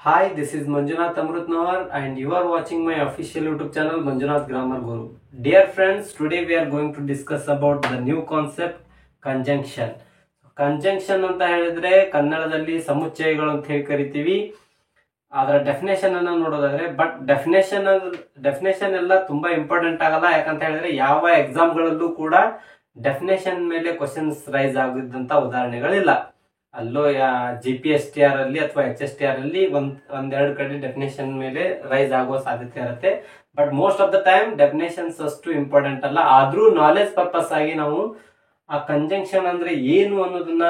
Hi, this is Manjunath Amrutnawar and you are watching my official YouTube channel Manjunath Grammar Guru. Dear friends, today we are going to discuss about the new concept conjunction. Conjunction ಅಂತ ಹೇಳಿದ್ರೆ ಕನ್ನಡದಲ್ಲಿ ಸಮುಚ್ಚಯಗಳು ಅಂತ ಹೇಳಿ ಕರಿತೀವಿ. ಅದರ definition ಅನ್ನ ನೋಡೋದಾದ್ರೆ but definition ಎಲ್ಲ ತುಂಬಾ ಇಂಪಾರ್ಟೆಂಟ್ ಆಗಲ್ಲ. ಯಾಕಂತ ಹೇಳಿದ್ರೆ ಯಾವ ಎಕ್ಸಾಮ್ಗಳಲ್ಲೂ ಕೂಡ ಡೆಫಿನೇಷನ್ ಮೇಲೆ ಕ್ವಶನ್ಸ್ ರೈಸ್ ಆಗಿದ್ದಂತ ಉದಾಹರಣೆಗಳಿಲ್ಲ. ಅಲ್ಲೋ GPSTR ಅಲ್ಲಿ ಅಥವಾ HSTR ಅಲ್ಲಿ ಒಂದೆರಡು ಕಡೆ ಡೆಫಿನೇಷನ್ ಮೇಲೆ ರೈಸ್ ಆಗುವ ಸಾಧ್ಯತೆ ಇರುತ್ತೆ. But most of the time definitions ಅಷ್ಟು ಇಂಪಾರ್ಟೆಂಟ್ ಅಲ್ಲ. ಆದ್ರೂ ನಾಲೆಜ್ ಪರ್ಪಸ್ ಆಗಿ ನಾವು ಆ ಕಂಜಂಕ್ಷನ್ ಅಂದ್ರೆ ಏನು ಅನ್ನೋದನ್ನ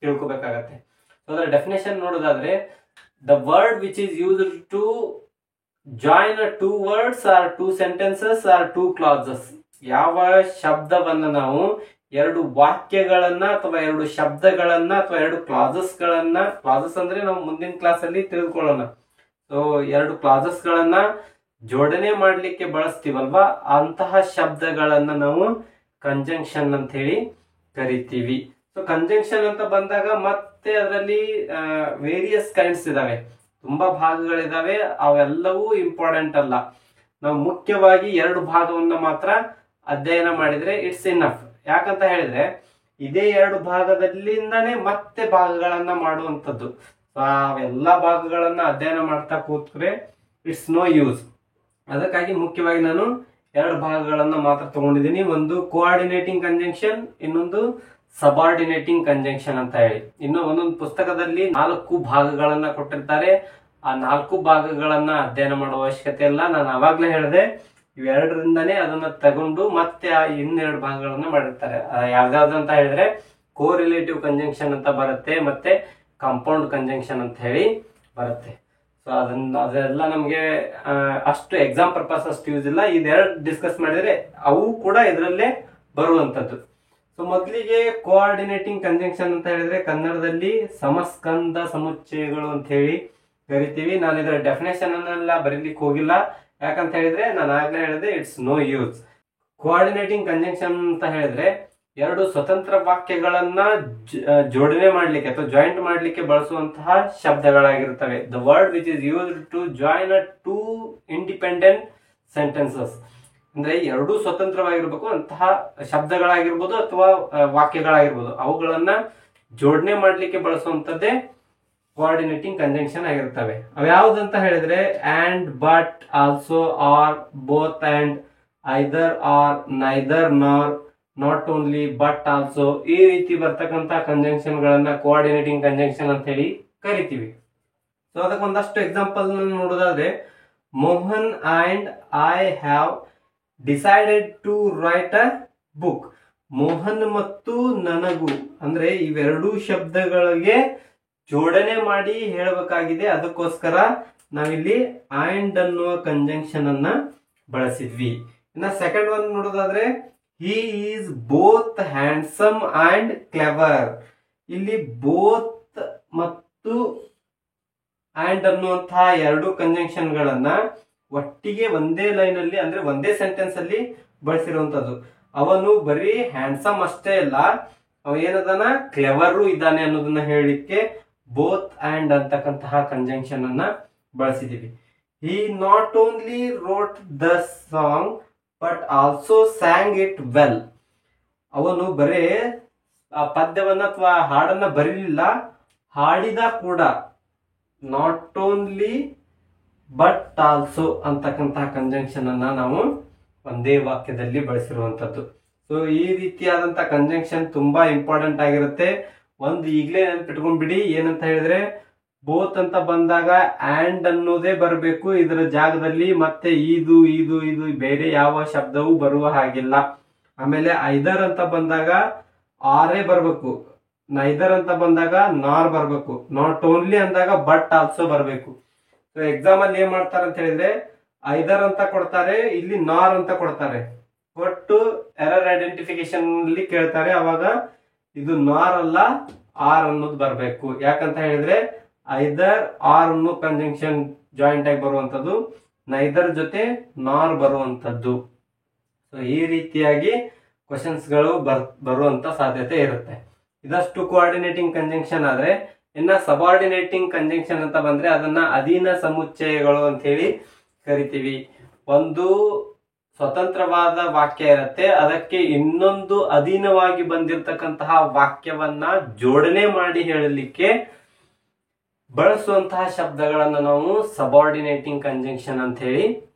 ತಿಳ್ಕೊಬೇಕಾಗತ್ತೆ. ಸೊ ಅದರ ಡೆಫಿನೇಷನ್ ನೋಡೋದಾದ್ರೆ the word which is used to join two words or two sentences or two clauses. ಯಾವ ಶಬ್ದವನ್ನ ನಾವು ಎರಡು ವಾಕ್ಯಗಳನ್ನ ಅಥವಾ ಎರಡು ಶಬ್ದಗಳನ್ನ ಅಥವಾ ಎರಡು ಕ್ಲಾಸಸ್ ಅಂದ್ರೆ ನಾವು ಮುಂದಿನ ಕ್ಲಾಸ್ ಅಲ್ಲಿ ತಿಳ್ಕೊಳ್ಳೋಣ. ಸೊ ಎರಡು ಕ್ಲಾಸಸ್ ಗಳನ್ನ ಜೋಡಣೆ ಮಾಡ್ಲಿಕ್ಕೆ ಬಳಸ್ತೀವಲ್ವಾ, ಅಂತಹ ಶಬ್ದಗಳನ್ನ ನಾವು ಕಂಜಂಕ್ಷನ್ ಅಂತ ಹೇಳಿ ಕರಿತೀವಿ. ಸೊ ಕಂಜಂಕ್ಷನ್ ಅಂತ ಬಂದಾಗ ಮತ್ತೆ ಅದರಲ್ಲಿ ವೇರಿಯಸ್ ಕೈಂಡ್ಸ್ ಇದಾವೆ, ತುಂಬಾ ಭಾಗಗಳಿದಾವೆ. ಅವೆಲ್ಲವೂ ಇಂಪಾರ್ಟೆಂಟ್ ಅಲ್ಲ. ನಾವು ಮುಖ್ಯವಾಗಿ ಎರಡು ಭಾಗವನ್ನ ಮಾತ್ರ ಅಧ್ಯಯನ ಮಾಡಿದ್ರೆ ಇಟ್ಸ್ ಇನಫ್. ಯಾಕಂತ ಹೇಳಿದ್ರೆ ಇದೇ ಎರಡು ಭಾಗದಲ್ಲಿಂದಾನೇ ಮತ್ತೆ ಭಾಗಗಳನ್ನ ಮಾಡುವಂಥದ್ದು. ಅವೆಲ್ಲ ಭಾಗಗಳನ್ನ ಅಧ್ಯಯನ ಮಾಡ್ತಾ ಕೂತ್ರೆ ಇಟ್ಸ್ ನೋ ಯೂಸ್. ಅದಕ್ಕಾಗಿ ಮುಖ್ಯವಾಗಿ ನಾನು ಎರಡು ಭಾಗಗಳನ್ನ ಮಾತ್ರ ತಗೊಂಡಿದ್ದೀನಿ. ಒಂದು ಕೋಆರ್ಡಿನೇಟಿಂಗ್ ಕಂಜಂಕ್ಷನ್, ಇನ್ನೊಂದು ಸಬಾರ್ಡಿನೇಟಿಂಗ್ ಕಂಜಂಕ್ಷನ್ ಅಂತ ಹೇಳಿ. ಇನ್ನು ಒಂದೊಂದು ಪುಸ್ತಕದಲ್ಲಿ 4 ಭಾಗಗಳನ್ನ ಕೊಟ್ಟಿರ್ತಾರೆ. ಆ 4 ಭಾಗಗಳನ್ನ ಅಧ್ಯಯನ ಮಾಡುವ ಅವಶ್ಯಕತೆ ಇಲ್ಲ. ನಾನು ಅವಾಗ್ಲೇ ಹೇಳಿದೆ, ಇವೆರಡರಿಂದಾನೇ ಅದನ್ನ ತಗೊಂಡು ಮತ್ತೆ ಆ ಇನ್ನೆರಡು ಭಾಗಗಳನ್ನ ಮಾಡಿರ್ತಾರೆ. ಯಾವ್ದಾವ್ದು ಅಂತ ಹೇಳಿದ್ರೆ ಕೋರಿಲೇಟಿವ್ ಕಂಜಂಕ್ಷನ್ ಅಂತ ಬರುತ್ತೆ, ಮತ್ತೆ ಕಾಂಪೌಂಡ್ ಕಂಜಂಕ್ಷನ್ ಅಂತ ಹೇಳಿ ಬರುತ್ತೆ. ಸೊ ಅದೆಲ್ಲ ನಮ್ಗೆ ಅಷ್ಟು ಎಕ್ಸಾಮ್ ಪರ್ಪಸ್ ಅಷ್ಟು ಯೂಸ್ ಇಲ್ಲ. ಇದೆರಡು ಡಿಸ್ಕಸ್ ಮಾಡಿದ್ರೆ ಅವು ಕೂಡ ಇದರಲ್ಲೇ ಬರುವಂತದ್ದು. ಸೊ ಮೊದಲಿಗೆ ಕೋಆರ್ಡಿನೇಟಿಂಗ್ ಕಂಜಂಕ್ಷನ್ ಅಂತ ಹೇಳಿದ್ರೆ ಕನ್ನಡದಲ್ಲಿ ಸಮಸ್ಕಂದ ಸಮುಚ್ಚಯಗಳು ಅಂತ ಹೇಳಿ ಕರಿತೀವಿ. ನಾನು ಇದರ ಡೆಫಿನೇಷನ್ ಅನ್ನೆಲ್ಲ ಬರೀಲಿಕ್ಕೆ ಹೋಗಿಲ್ಲ. ಯಾಕಂತ ಹೇಳಿದ್ರೆ ನಾನು ಆಗ್ಲೇ ಹೇಳಿದೆ it's no use. Coordinating conjunction ಅಂತ ಹೇಳಿದ್ರೆ ಎರಡು ಸ್ವತಂತ್ರ ವಾಕ್ಯಗಳನ್ನ ಜೋಡಣೆ ಮಾಡ್ಲಿಕ್ಕೆ ಅಥವಾ ಜಾಯಿಂಟ್ ಮಾಡ್ಲಿಕ್ಕೆ ಬಳಸುವಂತಹ ಶಬ್ದಗಳಾಗಿರ್ತವೆ. The word which is used to join two independent sentences. ಅಂದ್ರೆ ಎರಡೂ ಸ್ವತಂತ್ರವಾಗಿರ್ಬೇಕು ಅಂತಹ ಶಬ್ದಗಳಾಗಿರ್ಬೋದು ಅಥವಾ ವಾಕ್ಯಗಳಾಗಿರ್ಬೋದು, ಅವುಗಳನ್ನ ಜೋಡಣೆ ಮಾಡ್ಲಿಕ್ಕೆ ಬಳಸುವಂತದ್ದೇ ಕೋಆರ್ಡಿನೇಟಿಂಗ್ ಕಂಜಂಕ್ಷನ್ ಆಗಿರ್ತವೆ. ಅವು ಯಾವ್ದಂತ ಹೇಳಿದ್ರೆ and, but, also, or, both and, either, or, neither, nor, not only, but also, ಈ ರೀತಿ ಬರ್ತಕ್ಕಂತ ಕಂಜಂಕ್ಷನ್ ಗಳನ್ನ ಕೋಆರ್ಡಿನೇಟಿಂಗ್ ಕಂಜಂಕ್ಷನ್ ಅಂತ ಹೇಳಿ ಕರಿತೀವಿ. ಸೊ ಅದಕ್ಕೆ ಒಂದಷ್ಟು ಎಕ್ಸಾಂಪಲ್ ನೋಡೋದಾದ್ರೆ Mohan and I have decided to write a book. Mohan ಮತ್ತು ನನಗೂ ಅಂದ್ರೆ ಇವೆರಡೂ ಶಬ್ದಗಳಿಗೆ ಜೋಡಣೆ ಮಾಡಿ ಹೇಳಬೇಕಾಗಿದೆ. ಅದಕ್ಕೋಸ್ಕರ ನಾವಿಲ್ಲಿ ಅಂಡ್ ಅನ್ನುವ ಕಂಜಂಕ್ಷನ್ ಅನ್ನ ಬಳಸಿದ್ವಿ. ಇನ್ನ ಸೆಕೆಂಡ್ ಒನ್ ನೋಡೋದಾದ್ರೆ he is both handsome and clever. ಇಲ್ಲಿ ಬೋತ್ ಮತ್ತು ಅಂಡ್ ಅನ್ನುವಂತಹ ಎರಡು ಕಂಜಂಕ್ಷನ್ ಗಳನ್ನ ಒಟ್ಟಿಗೆ ಒಂದೇ ಲೈನ್ ಅಲ್ಲಿ ಅಂದ್ರೆ ಒಂದೇ ಸೆಂಟೆನ್ಸ್ ಅಲ್ಲಿ ಬಳಸಿರುವಂತದ್ದು. ಅವನು ಬರೀ ಹ್ಯಾಂಡ್ಸಮ್ ಅಷ್ಟೇ ಅಲ್ಲ, ಅವ ಏನದನ ಕ್ಲೆವರು ಇದ್ದಾನೆ ಅನ್ನೋದನ್ನ ಹೇಳಲಿಕ್ಕೆ ಬೋತ್ ಅಂಡ್ ಅಂತಕ್ಕಂತಹ ಕಂಜಂಕ್ಷನ್ ಅನ್ನ ಬಳಸಿದೀವಿ. He not only wrote the song but also sang it well. ಅವನು ಬರೇ ಆ ಪದ್ಯವನ್ನ ಅಥವಾ ಹಾಡನ್ನ ಬರೀಲಿಲ್ಲ, ಹಾಡಿದ ಕೂಡ. ನಾಟ್ ಓನ್ಲಿ ಬಟ್ ಆಲ್ಸೋ ಅಂತಕ್ಕಂತಹ ಕಂಜಂಕ್ಷನ್ ಅನ್ನ ನಾವು ಒಂದೇ ವಾಕ್ಯದಲ್ಲಿ ಬಳಸಿರುವಂತದ್ದು. ಸೊ ಈ ರೀತಿಯಾದಂತ ಕಂಜಂಕ್ಷನ್ ತುಂಬಾ ಇಂಪಾರ್ಟೆಂಟ್ ಆಗಿರುತ್ತೆ. ಒಂದು ಈಗಲೇ ನೆನ್ಪಿಟ್ಕೊಂಡ್ಬಿಡಿ, ಏನಂತ ಹೇಳಿದ್ರೆ ಬೋತ್ ಅಂತ ಬಂದಾಗ ಅಂಡ್ ಅನ್ನೋದೇ ಬರಬೇಕು ಇದರ ಜಾಗದಲ್ಲಿ. ಮತ್ತೆ ಇದು ಇದು ಇದು ಬೇರೆ ಯಾವ ಶಬ್ದವೂ ಬರುವ ಹಾಗಿಲ್ಲ. ಆಮೇಲೆ ಐದರ್ ಅಂತ ಬಂದಾಗ ಆರೇ ಬರ್ಬೇಕು, ನೈದರ್ ಅಂತ ಬಂದಾಗ ನಾರ್ ಬರ್ಬೇಕು, ನಾಟ್ ಓನ್ಲಿ ಅಂದಾಗ ಬಟ್ ಆಲ್ಸೋ ಬರ್ಬೇಕು. ಸೊ ಎಕ್ಸಾಮ್ ಅಲ್ಲಿ ಏನ್ ಮಾಡ್ತಾರೆ ಅಂತ ಹೇಳಿದ್ರೆ ಐದರ್ ಅಂತ ಕೊಡ್ತಾರೆ, ಇಲ್ಲಿ ನಾರ್ ಅಂತ ಕೊಡ್ತಾರೆ, ಒಟ್ಟು ಎರರ್ ಐಡೆಂಟಿಫಿಕೇಶನ್ ಅಲ್ಲಿ ಕೇಳ್ತಾರೆ. ಅವಾಗ ಇದು ನಾರ್ ಅಲ್ಲ ಆರ್ ಅನ್ನೋದು ಬರ್ಬೇಕು. ಯಾಕಂತ ಹೇಳಿದ್ರೆ ಐದರ್ ಆರ್ ಅನ್ನೋ ಕಂಜಂಕ್ಷನ್ ಜಾಯಿಂಟ್ ಆಗಿ ಬರುವಂತದ್ದು, ನೈದರ್ ಜೊತೆ ನಾರ್ ಬರುವಂತದ್ದು. ಸೊ ಈ ರೀತಿಯಾಗಿ ಕ್ವಶನ್ಸ್ ಗಳು ಬರುವಂತ ಸಾಧ್ಯತೆ ಇರುತ್ತೆ. ಇದಷ್ಟು ಕೋಆರ್ಡಿನೇಟಿಂಗ್ ಕಂಜಂಕ್ಷನ್ ಆದ್ರೆ ಇನ್ನ ಸಬಾರ್ಡಿನೇಟಿಂಗ್ ಕಂಜಂಕ್ಷನ್ ಅಂತ ಬಂದ್ರೆ ಅದನ್ನ ಅಧೀನ ಸಮುಚ್ಚಯಗಳು ಅಂತ ಹೇಳಿ ಕರಿತೀವಿ. ಒಂದು ಸ್ವತಂತ್ರವಾದ ವಾಕ್ಯ ಇರುತ್ತೆ, ಅದಕ್ಕೆ ಇನ್ನೊಂದು ಅಧೀನವಾಗಿ ಬಂದಿರತಕ್ಕಂತಹ ವಾಕ್ಯವನ್ನ ಜೋಡಣೆ ಮಾಡಿ ಹೇಳಲಿಕ್ಕೆ ಬಳಸುವಂತಹ ಶಬ್ದಗಳನ್ನ ನಾವು ಸಬಾರ್ಡಿನೇಟಿಂಗ್ ಕಂಜಂಕ್ಷನ್ ಅಂತ ಹೇಳಿ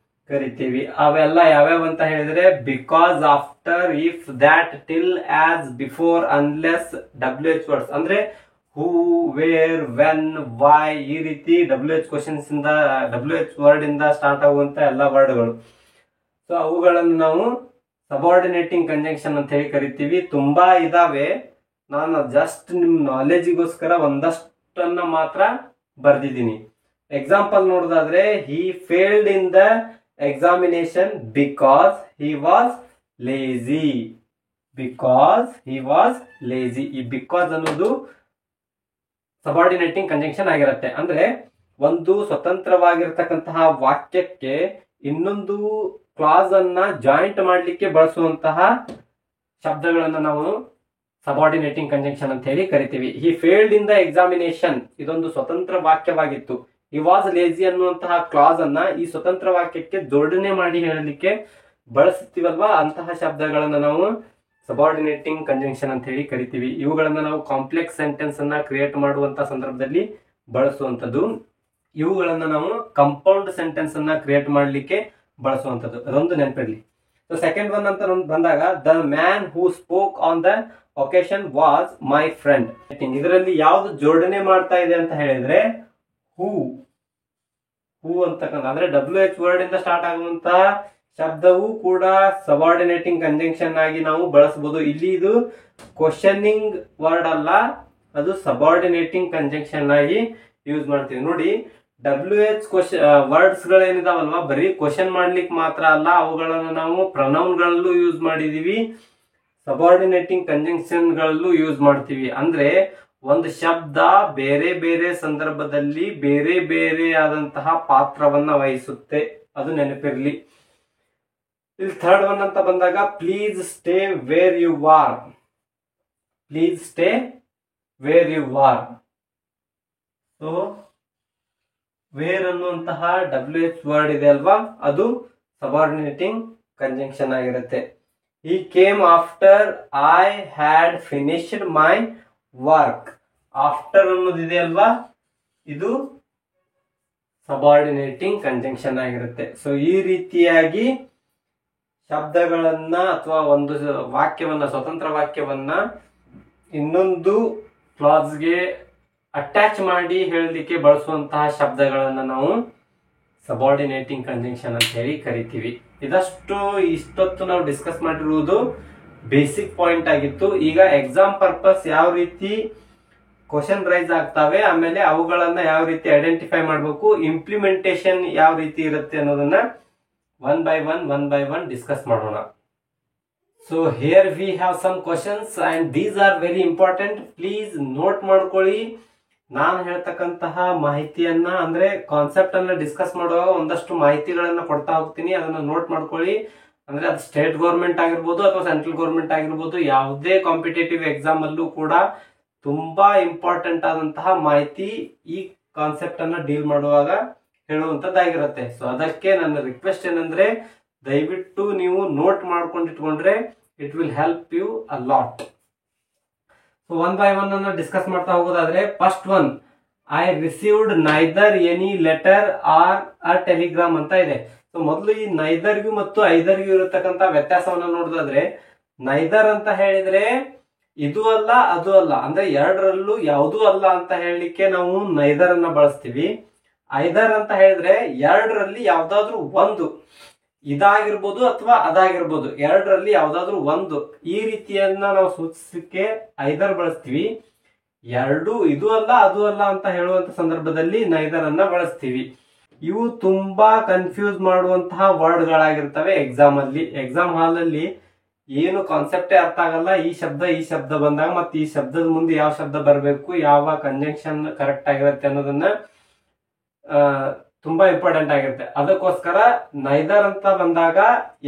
ಕರಿತೀವಿ. ಅವೆಲ್ಲ ಯಾವ್ಯಾವ ಅಂತ ಹೇಳಿದ್ರೆ because, after, if, that, till, as, before, unless, WH words ಅಂದ್ರೆ ಹೂ, ವೇರ್, ವೆನ್, ವೈ, ಈ ರೀತಿ WH ಕ್ವಶನ್ಸ್ ಇಂದ WH ವರ್ಡ್ ಇಂದ ಸ್ಟಾರ್ಟ್ ಆಗುವಂತ ಎಲ್ಲ ವರ್ಡ್ಗಳು. ಸೊ ಅವುಗಳನ್ನು ನಾವು ಸಬಾರ್ಡಿನೇಟಿಂಗ್ ಕಂಜಂಕ್ಷನ್ ಅಂತ ಹೇಳಿ ಕರಿತೀವಿ. ತುಂಬಾ ಇದಾವೆ, ನಾನು ಜಸ್ಟ್ ನಿಮ್ ನಾಲೆಜಿಗೋಸ್ಕರ ಒಂದಷ್ಟನ್ನ ಮಾತ್ರ ಬರ್ದಿದ್ದೀನಿ. ಎಕ್ಸಾಂಪಲ್ ನೋಡೋದಾದ್ರೆ, he failed in the examination because he was lazy. Because he was lazy. ಈ ಬಿಕಾಸ್ ಅನ್ನೋದು ಸಬಾರ್ಡಿನೇಟಿಂಗ್ ಕಂಜಂಕ್ಷನ್ ಆಗಿರುತ್ತೆ. ಅಂದ್ರೆ ಒಂದು ಸ್ವತಂತ್ರವಾಗಿರ್ತಕ್ಕಂತಹ ವಾಕ್ಯಕ್ಕೆ ಇನ್ನೊಂದು ಕ್ಲಾಸ್ ಅನ್ನ ಜಾಯಿಂಟ್ ಮಾಡ್ಲಿಕ್ಕೆ ಬಳಸುವಂತಹ ಶಬ್ದಗಳನ್ನ ನಾವು ಸಬಾರ್ಡಿನೇಟಿಂಗ್ ಕಂಜಂಕ್ಷನ್ ಅಂತ ಹೇಳಿ ಕರಿತೀವಿ. ಹಿ ಫೇಲ್ಡ್ ಇನ್ ದ ಎಕ್ಸಾಮಿನೇಷನ್ ಇದೊಂದು ಸ್ವತಂತ್ರ ವಾಕ್ಯವಾಗಿತ್ತು. ಹಿ ವಾಸ್ ಲೇಜಿ ಅನ್ನುವಂತಹ ಕ್ಲಾಸ್ ಅನ್ನ ಈ ಸ್ವತಂತ್ರ ವಾಕ್ಯಕ್ಕೆ ಜೋಡಣೆ ಮಾಡಿ ಹೇಳಲಿಕ್ಕೆ ಬಳಸ್ತೀವಲ್ವಾ, ಅಂತಹ ಶಬ್ದಗಳನ್ನ ನಾವು ಸಬಾರ್ಡಿನೇಟಿಂಗ್ ಕಂಜಂಕ್ಷನ್ ಅಂತ ಹೇಳಿ ಕರಿತೀವಿ. ಇವುಗಳನ್ನ ನಾವು ಕಾಂಪ್ಲೆಕ್ಸ್ ಸೆಂಟೆನ್ಸ್ ಅನ್ನ ಕ್ರಿಯೇಟ್ ಮಾಡುವಂತ ಸಂದರ್ಭದಲ್ಲಿ ಬಳಸುವಂತದ್ದು. ಇವುಗಳನ್ನ ನಾವು ಕಂಪೌಂಡ್ ಸೆಂಟೆನ್ಸ್ ಅನ್ನ ಕ್ರಿಯೇಟ್ ಮಾಡ್ಲಿಕ್ಕೆ ಬಳಸುವಂತದ್ದು. ಅದೊಂದು ನೆನಪಿರ್ಲಿ. ಸೊ ಸೆಕೆಂಡ್ ಒನ್ ಅಂತ ಬಂದಾಗ, the man who spoke on the occasion was my friend. ಇದರಲ್ಲಿ ಯಾವ್ದು ಜೋಡಣೆ ಮಾಡ್ತಾ ಇದೆ ಅಂತ ಹೇಳಿದ್ರೆ ಹೂ. ಹೂ ಅಂತಕ್ಕಂಥ ಅಂದ್ರೆ WH ವರ್ಡ್ ಇಂದ ಸ್ಟಾರ್ಟ್ ಆಗುವಂತಹ ಶಬ್ದವು ಕೂಡ ಸಬಾರ್ಡಿನೇಟಿಂಗ್ ಕಂಜಂಕ್ಷನ್ ಆಗಿ ನಾವು ಬಳಸಬಹುದು. ಇಲ್ಲಿ ಇದು ಕ್ವಶನಿಂಗ್ ವರ್ಡ್ ಅಲ್ಲ, ಅದು ಸಬಾರ್ಡಿನೇಟಿಂಗ್ ಕಂಜಂಕ್ಷನ್ ಆಗಿ ಯೂಸ್ ಮಾಡ್ತೀವಿ. ನೋಡಿ, WH ವರ್ಡ್ಸ್ ಗಳೇನಿದಾವಲ್ವಾ ಬರೀ ಕ್ವಶನ್ ಮಾಡ್ಲಿಕ್ಕೆ ಮಾತ್ರ ಅಲ್ಲ, ಅವುಗಳನ್ನ ನಾವು ಪ್ರನೌನ್ ಗಳಲ್ಲೂ ಯೂಸ್ ಮಾಡಿದೀವಿ, ಸಬಾರ್ಡಿನೇಟಿಂಗ್ ಕಂಜಂಕ್ಷನ್ ಗಳಲ್ಲೂ ಯೂಸ್ ಮಾಡ್ತೀವಿ. ಅಂದ್ರೆ ಒಂದು ಶಬ್ದ ಬೇರೆ ಬೇರೆ ಸಂದರ್ಭದಲ್ಲಿ ಬೇರೆ ಬೇರೆ ಆದಂತಹ ಪಾತ್ರವನ್ನ ವಹಿಸುತ್ತೆ, ಅದು ನೆನಪಿರ್ಲಿ. ಇಲ್ಲಿ ಥರ್ಡ್ ಒನ್ ಅಂತ ಬಂದಾಗ, please stay where you are. Please stay where you are. So where ಅನ್ನುವಂತಹ WH ವರ್ಡ್ ಇದೆ ಅಲ್ವಾ, ಅದು ಸಬಾರ್ಡಿನೇಟಿಂಗ್ ಕಂಜಂಕ್ಷನ್ ಆಗಿರುತ್ತೆ. He came after I had finished my work. After ಅನ್ನೋದಿದೆ ಅಲ್ವಾ, ಇದು ಸಬಾರ್ಡಿನೇಟಿಂಗ್ ಕಂಜಂಕ್ಷನ್ ಆಗಿರುತ್ತೆ. ಸೊ ಈ ರೀತಿಯಾಗಿ ಶಬ್ದಗಳನ್ನ ಅಥವಾ ಒಂದು ವಾಕ್ಯವನ್ನ, ಸ್ವತಂತ್ರ ವಾಕ್ಯವನ್ನ ಇನ್ನೊಂದು ಕ್ಲಾಸ್ಗೆ ಅಟ್ಯಾಚ್ ಮಾಡಿ ಹೇಳಲಿಕ್ಕೆ ಬಳಸುವಂತಹ ಶಬ್ದಗಳನ್ನ ನಾವು ಸಬಾರ್ಡಿನೇಟಿಂಗ್ ಕಂಜಂಕ್ಷನ್ ಅಂತ ಹೇಳಿ ಕರಿತೀವಿ. ಇಷ್ಟೊತ್ತು ನಾವು ಡಿಸ್ಕಸ್ ಮಾಡಿರುವುದು ಬೇಸಿಕ್ ಪಾಯಿಂಟ್ ಆಗಿತ್ತು. ಈಗ ಎಕ್ಸಾಮ್ ಪರ್ಪಸ್ ಯಾವ ರೀತಿ ಕ್ವಶನ್ ರೈಸ್ ಆಗ್ತವೆ, ಆಮೇಲೆ ಅವುಗಳನ್ನ ಯಾವ ರೀತಿ ಐಡೆಂಟಿಫೈ ಮಾಡಬೇಕು, ಇಂಪ್ಲಿಮೆಂಟೇಶನ್ ಯಾವ ರೀತಿ ಇರುತ್ತೆ ಅನ್ನೋದನ್ನ ಒನ್ ಬೈ ಒನ್ ಡಿಸ್ಕಸ್ ಮಾಡೋಣ. So here we have some questions and these are very important. Please note ಮಾಡ್ಕೊಳ್ಳಿ. ನಾನು ಹೇಳ್ತಕ್ಕಂತಹ ಮಾಹಿತಿಯನ್ನ, ಅಂದ್ರೆ ಕಾನ್ಸೆಪ್ಟ್ ಅನ್ನ ಡಿಸ್ಕಸ್ ಮಾಡುವಾಗ ಒಂದಷ್ಟು ಮಾಹಿತಿಗಳನ್ನ ಕೊಡ್ತಾ ಹೋಗ್ತೀನಿ, ಅದನ್ನ ನೋಟ್ ಮಾಡ್ಕೊಳ್ಳಿ. ಅಂದ್ರೆ ಅದು ಸ್ಟೇಟ್ ಗೌರ್ಮೆಂಟ್ ಆಗಿರ್ಬೋದು ಅಥವಾ ಸೆಂಟ್ರಲ್ ಗೌರ್ಮೆಂಟ್ ಆಗಿರ್ಬೋದು, ಯಾವುದೇ ಕಾಂಪಿಟೇಟಿವ್ ಎಕ್ಸಾಮ್ ಅಲ್ಲೂ ಕೂಡ ತುಂಬಾ ಇಂಪಾರ್ಟೆಂಟ್ ಆದಂತಹ ಮಾಹಿತಿ ಈ ಕಾನ್ಸೆಪ್ಟ್ ಅನ್ನ ಡೀಲ್ ಮಾಡುವಾಗ ಹೇಳುವಂತದ್ದಾಗಿರುತ್ತೆ. ಸೊ ಅದಕ್ಕೆ ನನ್ನ ರಿಕ್ವೆಸ್ಟ್ ಏನಂದ್ರೆ, ದಯವಿಟ್ಟು ನೀವು ನೋಟ್ ಮಾಡ್ಕೊಂಡಿಟ್ಕೊಂಡ್ರೆ it will help you a lot. So one by one ಅನ್ನ ಡಿಸ್ಕಸ್ ಮಾಡ್ತಾ ಹೋಗೋದಾದ್ರೆ, first one, I received neither any letter or a telegram ಅಂತ ಇದೆ. ಸೊ ಮೊದಲು ಈ ನೈದರ್ಗೂ ಮತ್ತು ಐದರ್ಗೂ ಇರತಕ್ಕಂತ ವ್ಯತ್ಯಾಸವನ್ನ ನೋಡೋದಾದ್ರೆ, ನೈದರ್ ಅಂತ ಹೇಳಿದ್ರೆ ಇದು ಅಲ್ಲ ಅದು ಅಲ್ಲ, ಅಂದ್ರೆ ಎರಡರಲ್ಲೂ ಯಾವುದೂ ಅಲ್ಲ ಅಂತ ಹೇಳಲಿಕ್ಕೆ ನಾವು ನೈದರ್ ಅನ್ನ ಬಳಸ್ತೀವಿ. ಐದರ್ ಅಂತ ಹೇಳಿದ್ರೆ ಎರಡರಲ್ಲಿ ಯಾವ್ದಾದ್ರು ಒಂದು, ಇದಾಗಿರ್ಬೋದು ಅಥವಾ ಅದಾಗಿರ್ಬೋದು, ಎರಡರಲ್ಲಿ ಯಾವ್ದಾದ್ರು ಒಂದು, ಈ ರೀತಿಯನ್ನ ನಾವು ಸೂಚಿಸಲಿಕ್ಕೆ ಐದರ್ ಬಳಸ್ತೀವಿ. ಎರಡು ಇದು ಅಲ್ಲ ಅದು ಅಲ್ಲ ಅಂತ ಹೇಳುವಂತ ಸಂದರ್ಭದಲ್ಲಿ ನೈದರ್ ಅನ್ನ ಬಳಸ್ತೀವಿ. ಇವು ತುಂಬಾ ಕನ್ಫ್ಯೂಸ್ ಮಾಡುವಂತಹ ವರ್ಡ್ ಗಳಾಗಿರ್ತವೆ ಎಕ್ಸಾಮ್ ಹಾಲ್ ಅಲ್ಲಿ. ಏನು ಕಾನ್ಸೆಪ್ಟೇ ಅರ್ಥ ಆಗಲ್ಲ. ಈ ಶಬ್ದ ಬಂದಾಗ ಮತ್ತೆ ಈ ಶಬ್ದದ ಮುಂದೆ ಯಾವ ಶಬ್ದ ಬರಬೇಕು, ಯಾವ ಕಂಜಂಕ್ಷನ್ ಕರೆಕ್ಟ್ ಆಗಿರುತ್ತೆ ಅನ್ನೋದನ್ನ ತುಂಬಾ ಇಂಪಾರ್ಟೆಂಟ್ ಆಗಿರುತ್ತೆ. ಅದಕ್ಕೋಸ್ಕರ ನೈದರ್ ಅಂತ ಬಂದಾಗ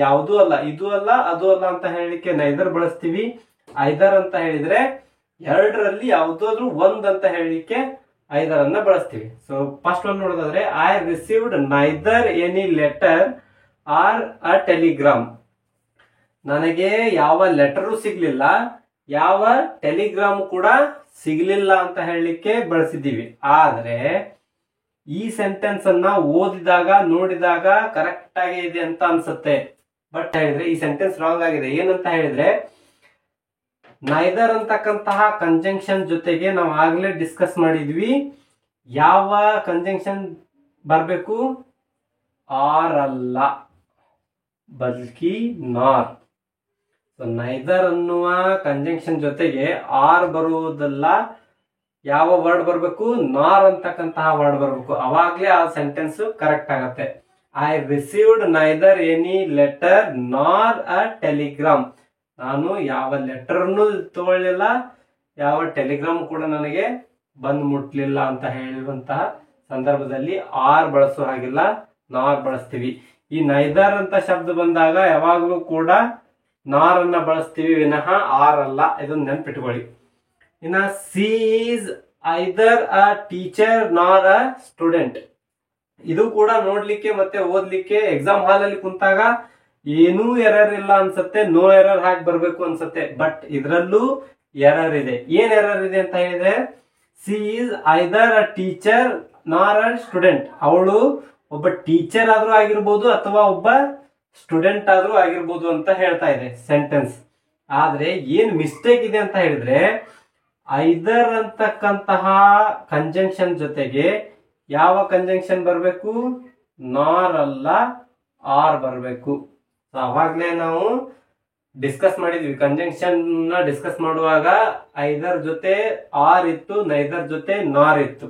ಯಾವುದೂ ಅಲ್ಲ, ಇದು ಅಲ್ಲ ಅದು ಅಲ್ಲ ಅಂತ ಹೇಳಲಿಕ್ಕೆ ನೈದರ್ ಬಳಸ್ತೀವಿ. ಐದರ್ ಅಂತ ಹೇಳಿದ್ರೆ ಎರಡರಲ್ಲಿ ಯಾವುದಾದ್ರೂ ಒಂದ್ ಅಂತ ಹೇಳಲಿಕ್ಕೆ ಐದರ್ ಅನ್ನ ಬಳಸ್ತೀವಿ. ಸೊ ಫಸ್ಟ್ ಒಂದು ನೋಡೋದಾದ್ರೆ, I received neither any letter or a telegram. ನನಗೆ ಯಾವ ಲೆಟರು ಸಿಗ್ಲಿಲ್ಲ, ಯಾವ ಟೆಲಿಗ್ರಾಮ್ ಕೂಡ ಸಿಗ್ಲಿಲ್ಲ ಅಂತ ಹೇಳಲಿಕ್ಕೆ ಬಳಸಿದ್ದೀವಿ. ಆದ್ರೆ ಈ ಸೆಂಟೆನ್ಸ್ ಅನ್ನ ಓದಿದಾಗ ನೋಡಿದಾಗ ಕರೆಕ್ಟ್ ಆಗಿ ಇದೆ ಅಂತ ಅನ್ಸುತ್ತೆ. ಬಟ್ ಹೇಳಿದ್ರೆ ಈ ಸೆಂಟೆನ್ಸ್ ರಾಂಗ್ ಆಗಿದೆ. ಏನಂತ ಹೇಳಿದ್ರೆ, ನೈದರ್ ಅಂತಕ್ಕಂತಹ ಕಂಜಂಕ್ಷನ್ ಜೊತೆಗೆ ನಾವು ಆಗ್ಲೇ ಡಿಸ್ಕಸ್ ಮಾಡಿದ್ವಿ, ಯಾವ ಕಂಜಂಕ್ಷನ್ ಬರಬೇಕು, ಆರ್ ಅಲ್ಲ ಬಲ್ಕಿ ನಾರ್. ನೈದರ್ ಅನ್ನುವ ಕಂಜಂಕ್ಷನ್ ಜೊತೆಗೆ ಆರ್ ಬರುವುದಲ್ಲ, ಯಾವ ವರ್ಡ್ ಬರಬೇಕು, ನಾರ್ ಅಂತಕ್ಕಂತಹ ವರ್ಡ್ ಬರಬೇಕು. ಅವಾಗ್ಲೇ ಆ ಸೆಂಟೆನ್ಸ್ ಕರೆಕ್ಟ್ ಆಗತ್ತೆ. I received neither any letter ನಾರ್ ಅ ಟೆಲಿಗ್ರಾಮ್. ನಾನು ಯಾವ ಲೆಟರ್ನು ತಗೊಳ್ಳಿಲ್ಲ, ಯಾವ ಟೆಲಿಗ್ರಾಮ್ ಕೂಡ ನನಗೆ ಬಂದ್ ಮುಟ್ಲಿಲ್ಲ ಅಂತ ಹೇಳುವಂತಹ ಸಂದರ್ಭದಲ್ಲಿ ಆರ್ ಬಳಸೋ ಹಾಗಿಲ್ಲ, ನಾರ್ ಬಳಸ್ತೀವಿ. ಈ ನೈದರ್ ಅಂತ ಶಬ್ದ ಬಂದಾಗ ಯಾವಾಗಲೂ ಕೂಡ ನಾರ್ ಅನ್ನ ಬಳಸ್ತೀವಿ ವಿನಃ ಆರ್ ಅಲ್ಲ. ಇದನ್ನ ನೆನ್ಪಿಟ್ಕೊಳ್ಳಿ. ಇನ್ನ C is either a teacher ನಾರ್ ಅ ಸ್ಟೂಡೆಂಟ್. ಇದು ಕೂಡ ನೋಡ್ಲಿಕ್ಕೆ ಮತ್ತೆ ಓದ್ಲಿಕ್ಕೆ ಎಕ್ಸಾಮ್ ಹಾಲ್ ಅಲ್ಲಿ ಕುಂತಾಗ ಏನೂ ಎರರ್ ಇಲ್ಲ ಅನ್ಸತ್ತೆ, ನೋ ಎರರ್ ಹಾಕಿ ಬರ್ಬೇಕು ಅನ್ಸತ್ತೆ. ಬಟ್ ಇದ್ರಲ್ಲೂ ಎರರ್ ಇದೆ. ಏನ್ ಎರರ್ ಇದೆ ಅಂತ ಹೇಳಿದ್ರೆ, C is either a teacher ನಾರ್ ಅ ಸ್ಟೂಡೆಂಟ್. ಅವಳು ಒಬ್ಬ ಟೀಚರ್ ಆದ್ರೂ ಆಗಿರ್ಬೋದು ಅಥವಾ ಒಬ್ಬ ಸ್ಟೂಡೆಂಟ್ ಆದ್ರೂ ಆಗಿರ್ಬೋದು ಅಂತ ಹೇಳ್ತಾ ಇದೆ ಸೆಂಟೆನ್ಸ್. ಆದ್ರೆ ಏನ್ ಮಿಸ್ಟೇಕ್ ಇದೆ ಅಂತ ಹೇಳಿದ್ರೆ, ಐದರ್ ಅಂತಕ್ಕಂತಹ ಕಂಜಂಕ್ಷನ್ ಜೊತೆಗೆ ಯಾವ ಕಂಜಂಕ್ಷನ್ ಬರಬೇಕು, ನಾರ್ ಅಲ್ಲ ಆರ್ ಬರಬೇಕು. ಅವಾಗ್ಲೇ ನಾವು ಡಿಸ್ಕಸ್ ಮಾಡಿದ್ವಿ, ಕಂಜಂಕ್ಷನ್ ಡಿಸ್ಕಸ್ ಮಾಡುವಾಗ ಐದರ್ ಜೊತೆ ಆರ್ ಇತ್ತು, ನೈದರ್ ಜೊತೆ ನಾರ್ ಇತ್ತು.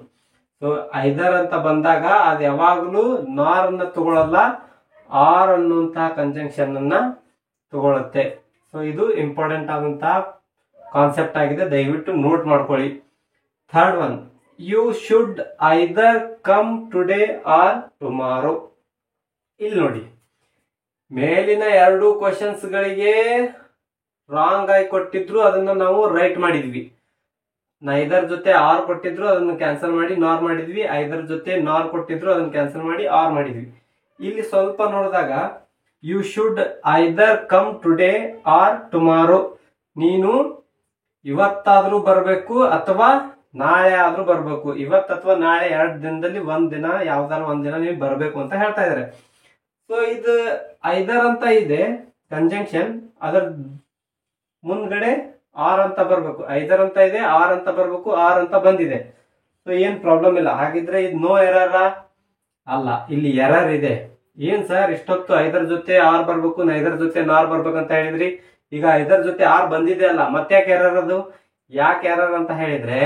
ಸೊ ಐದರ್ ಅಂತ ಬಂದಾಗ ಅದು ಯಾವಾಗಲೂ ನಾರ್ ಅನ್ನ ತಗೊಳ್ಳಲ್ಲ, ಆರ್ ಅನ್ನುವಂತಹ ಕಂಜಂಕ್ಷನ್ ಅನ್ನ ತಗೊಳುತ್ತೆ. ಸೊ ಇದು ಇಂಪಾರ್ಟೆಂಟ್ ಆದಂತಹ ಕಾನ್ಸೆಪ್ಟ್ ಆಗಿದೆ, ದಯವಿಟ್ಟು ನೋಟ್ ಮಾಡ್ಕೊಳ್ಳಿ. Third one, you should either come today or tomorrow. ಇಲ್ಲಿ ನೋಡಿ, ಮೇಲಿನ ಎರಡು ಕ್ವಶನ್ಸ್ ಗಳಿಗೆ ರಾಂಗ್ ಆಗಿ ಕೊಟ್ಟಿದ್ರು, ಅದನ್ನ ನಾವು ರೈಟ್ ಮಾಡಿದ್ವಿ. ನೈದರ್ ಜೊತೆ ಆರ್ ಕೊಟ್ಟಿದ್ರು, ಅದನ್ನ ಕ್ಯಾನ್ಸಲ್ ಮಾಡಿ ನಾರ್ ಮಾಡಿದ್ವಿ. ಐದರ್ ಜೊತೆ ನಾರ್ ಕೊಟ್ಟಿದ್ರು, ಅದನ್ನ ಕ್ಯಾನ್ಸಲ್ ಮಾಡಿ ಆರ್ ಮಾಡಿದ್ವಿ. ಇಲ್ಲಿ ಸ್ವಲ್ಪ ನೋಡಿದಾಗ you should either come today or tomorrow. ನೀನು ಇವತ್ತಾದ್ರೂ ಬರಬೇಕು ಅಥವಾ ನಾಳೆ ಆದ್ರೂ ಬರ್ಬೇಕು. ಇವತ್ತು ಅಥವಾ ನಾಳೆ 2 ದಿನದಲ್ಲಿ ಒಂದ್ ದಿನ, ಯಾವ್ದಾದ್ರು ಒಂದ್ ದಿನ ನೀವು ಬರ್ಬೇಕು ಅಂತ ಹೇಳ್ತಾ ಇದಾರೆ. ಸೊ ಇದು ಐದರ್ ಅಂತ ಇದೆ ಕಂಜಂಕ್ಷನ್, ಅದರ ಮುಂದ್ಗಡೆ ಆರ್ ಅಂತ ಬರ್ಬೇಕು. ಐದರ್ ಅಂತ ಇದೆ, ಆರ್ ಅಂತ ಬರ್ಬೇಕು, ಆರ್ ಅಂತ ಬಂದಿದೆ. ಸೊ ಏನ್ ಪ್ರಾಬ್ಲಮ್ ಇಲ್ಲ. ಹಾಗಿದ್ರೆ ಇದು ನೋ ಎರರ್ ಅಲ್ಲ, ಇಲ್ಲಿ ಎರರ್ ಇದೆ. ಏನ್ ಸರ್ ಇಷ್ಟೊತ್ತು ಐದರ್ ಜೊತೆ ಆರ್ ಬರ್ಬೇಕು, ನೈದರ್ ಜೊತೆ ನಾರ್ ಬರ್ಬೇಕಂತ ಹೇಳಿದ್ರಿ, ಈಗ ಐದರ್ ಜೊತೆ ಆರ್ ಬಂದಿದೆ ಅಲ್ಲ, ಮತ್ತೆ ಯಾಕೆ ಎರರ್ ಅದು? ಯಾಕೆ ಎರರ್ ಅಂತ ಹೇಳಿದ್ರೆ,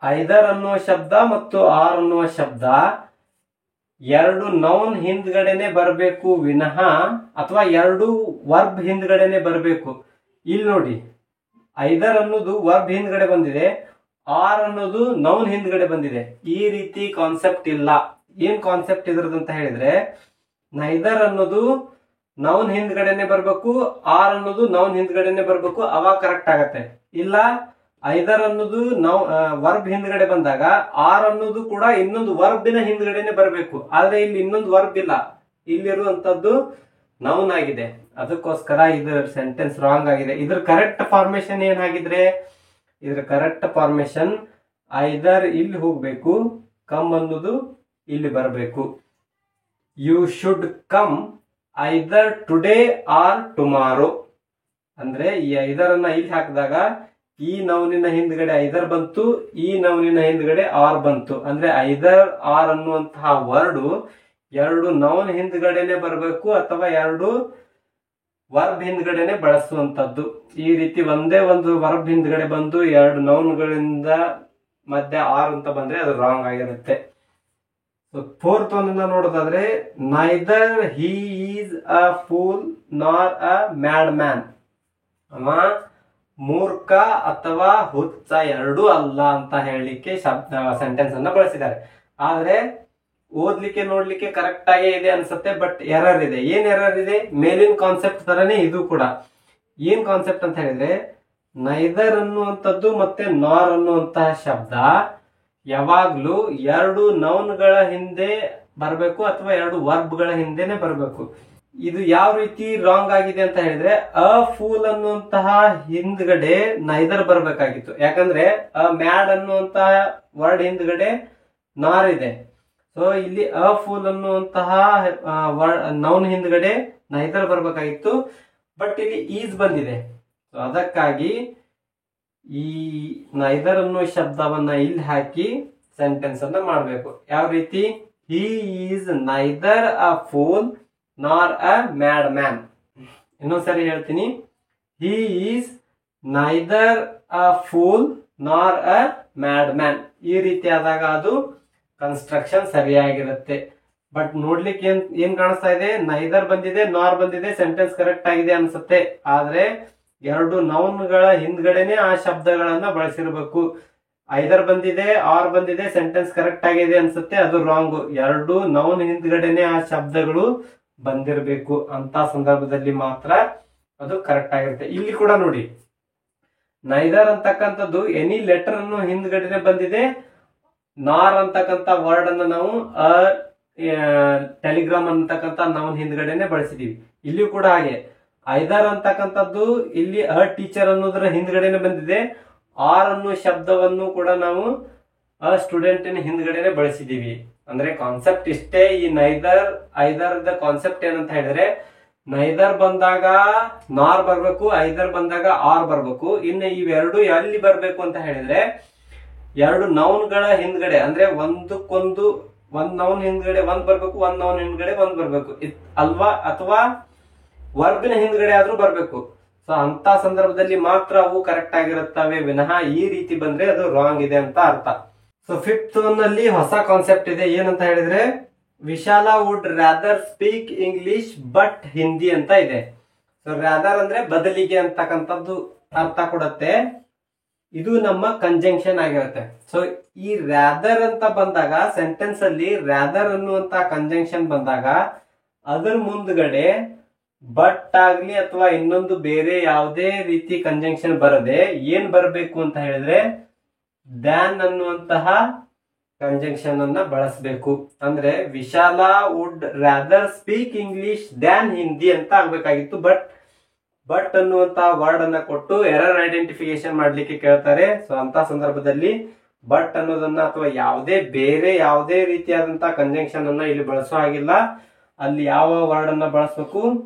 ಐದರ್ ಅನ್ನುವ ಶಬ್ದ ಮತ್ತು ಆರ್ ಅನ್ನುವ ಶಬ್ದ ಎರಡು ನೌನ್ ಹಿಂದ್ಗಡೆನೆ ಬರಬೇಕು ವಿನಃ, ಅಥವಾ ಎರಡು ವರ್ಬ್ ಹಿಂದ್ಗಡೆನೆ ಬರಬೇಕು. ಇಲ್ಲಿ ನೋಡಿ, ಐದರ್ ಅನ್ನೋದು ವರ್ಬ್ ಹಿಂದ್ಗಡೆ ಬಂದಿದೆ, ಆರ್ ಅನ್ನೋದು ನೌನ್ ಹಿಂದ್ಗಡೆ ಬಂದಿದೆ. ಈ ರೀತಿ ಕಾನ್ಸೆಪ್ಟ್ ಇಲ್ಲ. ಏನ್ ಕಾನ್ಸೆಪ್ಟ್ ಇದ್ರದ್ದು ಅಂತ ಹೇಳಿದ್ರೆ, ನೈದರ್ ಅನ್ನೋದು ನೌನ್ ಹಿಂದ್ಗಡೆನೆ ಬರ್ಬೇಕು, ಆರ್ ಅನ್ನೋದು ನೌನ್ ಹಿಂದ್ಗಡೆನೆ ಬರ್ಬೇಕು, ಅವಾಗ ಕರೆಕ್ಟ್ ಆಗತ್ತೆ. ಇಲ್ಲ ಐದರ್ ಅನ್ನೋದು ವರ್ಬ್ ಹಿಂದ್ಗಡೆ ಬಂದಾಗ ಆರ್ ಅನ್ನೋದು ಕೂಡ ಇನ್ನೊಂದು ವರ್ಬಿನ ಹಿಂದ್ಗಡೆನೆ ಬರಬೇಕು. ಆದ್ರೆ ಇಲ್ಲಿ ಇನ್ನೊಂದು ವರ್ಬ್ ಇಲ್ಲ, ಇಲ್ಲಿರುವಂತದ್ದು ನೌನ್ ಆಗಿದೆ. ಅದಕ್ಕೋಸ್ಕರ ಇದ್ರ ಸೆಂಟೆನ್ಸ್ ರಾಂಗ್ ಆಗಿದೆ. ಇದ್ರ ಕರೆಕ್ಟ್ ಫಾರ್ಮೇಶನ್ ಏನಾಗಿದ್ರೆ, ಇದ್ರ ಕರೆಕ್ಟ್ ಫಾರ್ಮೇಶನ್ ಐದರ್ ಇಲ್ಲಿ ಹೋಗ್ಬೇಕು, ಕಮ್ ಅನ್ನೋದು ಇಲ್ಲಿ ಬರಬೇಕು. You should come either today or tomorrow. ಅಂದ್ರೆ ಈ ಐದರ್ ಅನ್ನ ಇಲ್ಲಿ ಹಾಕಿದಾಗ ಈ ನೌನಿನ ಹಿಂದ್ಗಡೆ ಐದರ್ ಬಂತು, ಈ ನೌನಿನ ಹಿಂದ್ಗಡೆ ಆರ್ ಬಂತು. ಅಂದ್ರೆ ಐದರ್ ಆರ್ ಅನ್ನುವಂತಹ ವರ್ಡ್ ಎರಡು ನೌನ್ ಹಿಂದ್ಗಡೆನೆ ಬರಬೇಕು ಅಥವಾ ಎರಡು ವರ್ಬ್ ಹಿಂದ್ಗಡೆನೆ ಬಳಸುವಂತದ್ದು. ಈ ರೀತಿ ಒಂದೇ ಒಂದು ವರ್ಬ್ ಹಿಂದ್ಗಡೆ ಬಂದು ಎರಡು ನೌನ್ಗಳಿಂದ ಮಧ್ಯೆ ಆರ್ ಅಂತ ಬಂದ್ರೆ ಅದು ರಾಂಗ್ ಆಗಿರುತ್ತೆ. ಫೋರ್ತ್ ಒಂದನ್ನ ನೋಡೋದಾದ್ರೆ, neither he is a fool ನಾರ್ ಅ ಮ್ಯಾಡ್ ಮ್ಯಾನ್. ಅವ ಮೂರ್ಖ ಅಥವಾ ಹುಚ್ಚ ಎರಡೂ ಅಲ್ಲ ಅಂತ ಹೇಳಲಿಕ್ಕೆ ಸೆಂಟೆನ್ಸ್ ಅನ್ನ ಬಳಸಿದ್ದಾರೆ. ಆದ್ರೆ ಓದ್ಲಿಕ್ಕೆ ನೋಡ್ಲಿಕ್ಕೆ ಕರೆಕ್ಟ್ ಆಗೇ ಇದೆ ಅನ್ಸುತ್ತೆ, ಬಟ್ ಎರರ್ ಇದೆ. ಏನ್ ಎರರ್ ಇದೆ? ಮೇಲಿನ ಕಾನ್ಸೆಪ್ಟ್ ತರನೇ ಇದು ಕೂಡ. ಏನ್ ಕಾನ್ಸೆಪ್ಟ್ ಅಂತ ಹೇಳಿದ್ರೆ, ನೈದರ್ ಅನ್ನುವಂಥದ್ದು ಮತ್ತೆ ನಾರ್ ಅನ್ನುವಂತಹ ಶಬ್ದ ಯಾವಾಗ್ಲೂ ಎರಡು ನೌನ್ಗಳ ಹಿಂದೆ ಬರಬೇಕು ಅಥವಾ ಎರಡು ವರ್ಬ್ಗಳ ಹಿಂದೆನೆ ಬರಬೇಕು. ಇದು ಯಾವ ರೀತಿ ರಾಂಗ್ ಆಗಿದೆ ಅಂತ ಹೇಳಿದ್ರೆ, ಅ ಫೂಲ್ ಅನ್ನುವಂತಹ ಹಿಂದ್ಗಡೆ ನೈದರ್ ಬರಬೇಕಾಗಿತ್ತು. ಯಾಕಂದ್ರೆ ಅ ಮ್ಯಾಡ್ ಅನ್ನುವಂತಹ ವರ್ಡ್ ಹಿಂದ್ಗಡೆ ನಾರ್ ಇದೆ. ಸೊ ಇಲ್ಲಿ ಅ ಫೂಲ್ ಅನ್ನುವಂತಹ ನೌನ್ ಹಿಂದ್ಗಡೆ ನೈದರ್ ಬರಬೇಕಾಗಿತ್ತು, ಬಟ್ ಇಲ್ಲಿ ಈಸ್ ಬಂದಿದೆ. ಸೊ ಅದಕ್ಕಾಗಿ ಈ ನೈದರ್ ಅನ್ನೋ ಶಬ್ದವನ್ನ ಇಲ್ಲಿ ಹಾಕಿ ಸೆಂಟೆನ್ಸ್ ಅನ್ನ ಮಾಡಬೇಕು. ಯಾವ ರೀತಿ? He is neither a fool ನಾರ್ ಅ ಮ್ಯಾಡ್ ಮ್ಯಾನ್. ಇನ್ನೊಂದ್ಸರಿ ಹೇಳ್ತೀನಿ, he is neither a fool ನಾರ್ ಅ ಮ್ಯಾಡ್ ಮ್ಯಾನ್. ಈ ರೀತಿ ಆದಾಗ ಅದು ಕನ್ಸ್ಟ್ರಕ್ಷನ್ ಸರಿಯಾಗಿರುತ್ತೆ. ಬಟ್ ನೋಡ್ಲಿಕ್ಕೆ ಏನ್ ಕಾಣಿಸ್ತಾ ಇದೆ? ನೈದರ್ ಬಂದಿದೆ, ನಾರ್ ಬಂದಿದೆ, ಸೆಂಟೆನ್ಸ್ ಕರೆಕ್ಟ್ ಆಗಿದೆ ಅನ್ಸುತ್ತೆ. ಆದ್ರೆ ಎರಡು ನೌನ್ಗಳ ಹಿಂದ್ಗಡೆನೆ ಆ ಶಬ್ದಗಳನ್ನ ಬಳಸಿರ್ಬೇಕು. ಐದರ್ ಬಂದಿದೆ, ಆರ್ ಬಂದಿದೆ, ಸೆಂಟೆನ್ಸ್ ಕರೆಕ್ಟ್ ಆಗಿದೆ ಅನ್ಸುತ್ತೆ, ಅದು ರಾಂಗ್. ಎರಡು ನೌನ್ ಹಿಂದ್ಗಡೆನೆ ಆ ಶಬ್ದಗಳು ಬಂದಿರಬೇಕು. ಅಂತ ಸಂದರ್ಭದಲ್ಲಿ ಮಾತ್ರ ಅದು ಕರೆಕ್ಟ್ ಆಗಿರುತ್ತೆ. ಇಲ್ಲಿ ಕೂಡ ನೋಡಿ, ನೈದರ್ ಅಂತಕ್ಕಂಥದ್ದು ಎನಿ ಲೆಟರ್ ಅನ್ನು ಹಿಂದ್ಗಡೆನೆ ಬಂದಿದೆ. ನಾರ್ ಅಂತಕ್ಕಂಥ ವರ್ಡ್ ಅನ್ನ ನಾವು ಟೆಲಿಗ್ರಾಮ್ ಅಂತಕ್ಕಂಥ ನೌನ್ ಹಿಂದ್ಗಡೆನೆ ಬಳಸಿದೀವಿ. ಇಲ್ಲಿ ಕೂಡ ಹಾಗೆ ಐದರ್ ಅಂತಕ್ಕಂಥದ್ದು ಇಲ್ಲಿ ಅ ಟೀಚರ್ ಅನ್ನೋದ್ರ ಹಿಂದ್ಗಡೆನೆ ಬಂದಿದೆ. ಆರ್ ಅನ್ನೋ ಶಬ್ದವನ್ನು ಕೂಡ ನಾವು ಅ ಸ್ಟೂಡೆಂಟಿನ ಹಿಂದ್ಗಡೆನೆ ಬಳಸಿದೀವಿ. ಅಂದ್ರೆ ಕಾನ್ಸೆಪ್ಟ್ ಇಷ್ಟೇ. ಈ ನೈದರ್ ಐದರ್ ದ ಕಾನ್ಸೆಪ್ಟ್ ಏನಂತ ಹೇಳಿದ್ರೆ, ನೈದರ್ ಬಂದಾಗ ನಾರ್ ಬರ್ಬೇಕು, ಐದರ್ ಬಂದಾಗ ಆರ್ ಬರ್ಬೇಕು. ಇನ್ನು ಇವೆರಡು ಎಲ್ಲಿ ಬರ್ಬೇಕು ಅಂತ ಹೇಳಿದ್ರೆ, ಎರಡು ನೌನ್ಗಳ ಹಿಂದ್ಗಡೆ, ಅಂದ್ರೆ ಒಂದಕ್ಕೊಂದು ಒಂದ್ ನೌನ್ ಹಿಂದ್ಗಡೆ ಒಂದ್ ಬರ್ಬೇಕು, ಒಂದ್ ನೌನ್ ಹಿಂದ್ಗಡೆ ಒಂದ್ ಬರ್ಬೇಕು ಅಲ್ವಾ, ಅಥವಾ ವರ್ಬಿನ ಹಿಂದ್ಗಡೆ ಆದ್ರೂ ಬರ್ಬೇಕು. ಸೊ ಅಂತ ಸಂದರ್ಭದಲ್ಲಿ ಮಾತ್ರ ಅವು ಕರೆಕ್ಟ್ ಆಗಿರುತ್ತವೆ ವಿನಃ ಈ ರೀತಿ ಬಂದ್ರೆ ಅದು ರಾಂಗ್ ಇದೆ ಅಂತ ಅರ್ಥ. ಸೊ ಫಿಫ್ತ್ ನಲ್ಲಿ ಹೊಸ ಕಾನ್ಸೆಪ್ಟ್ ಇದೆ. ಏನಂತ ಹೇಳಿದ್ರೆ, ವಿಶಾಲ wood rather speak English but Hindi ಅಂತ ಇದೆ. ಸೊ ರಾದರ್ ಅಂದ್ರೆ ಬದಲಿಗೆ ಅಂತಕ್ಕಂಥದ್ದು ಅರ್ಥ ಕೊಡುತ್ತೆ. ಇದು ನಮ್ಮ ಕಂಜಂಕ್ಷನ್ ಆಗಿರುತ್ತೆ. ಸೊ ಈ ರಾದರ್ ಅಂತ ಬಂದಾಗ, ಸೆಂಟೆನ್ಸ್ ಅಲ್ಲಿ ರಾದರ್ ಅನ್ನುವಂತ ಕಂಜಂಕ್ಷನ್ ಬಂದಾಗ ಅದರ ಮುಂದ್ಗಡೆ ಬಟ್ ಆಗ್ಲಿ ಅಥವಾ ಇನ್ನೊಂದು ಬೇರೆ ಯಾವುದೇ ರೀತಿ ಕಂಜಂಕ್ಷನ್ ಬರದೆ ಏನ್ ಬರಬೇಕು ಅಂತ ಹೇಳಿದ್ರೆ, ದ್ಯಾನ್ ಅನ್ನುವಂತಹ ಕಂಜಂಕ್ಷನ್ ಅನ್ನ ಬಳಸಬೇಕು. ಅಂದ್ರೆ ವಿಶಾಲ wood rather speak English than Hindi ಅಂತ ಆಗ್ಬೇಕಾಗಿತ್ತು. ಬಟ್ ಅನ್ನುವಂತಹ ವರ್ಡ್ ಅನ್ನ ಕೊಟ್ಟು ಎರರ್ ಐಡೆಂಟಿಫಿಕೇಶನ್ ಮಾಡ್ಲಿಕ್ಕೆ ಕೇಳ್ತಾರೆ. ಸೊ ಅಂತ ಸಂದರ್ಭದಲ್ಲಿ ಬಟ್ ಅನ್ನೋದನ್ನ ಅಥವಾ ಬೇರೆ ಯಾವುದೇ ರೀತಿಯಾದಂತಹ ಕಂಜಂಕ್ಷನ್ ಅನ್ನ ಇಲ್ಲಿ ಬಳಸೋ ಹಾಗಿಲ್ಲ. ಅಲ್ಲಿ ಯಾವ ವರ್ಡ್ ಅನ್ನ ಬಳಸಬೇಕು?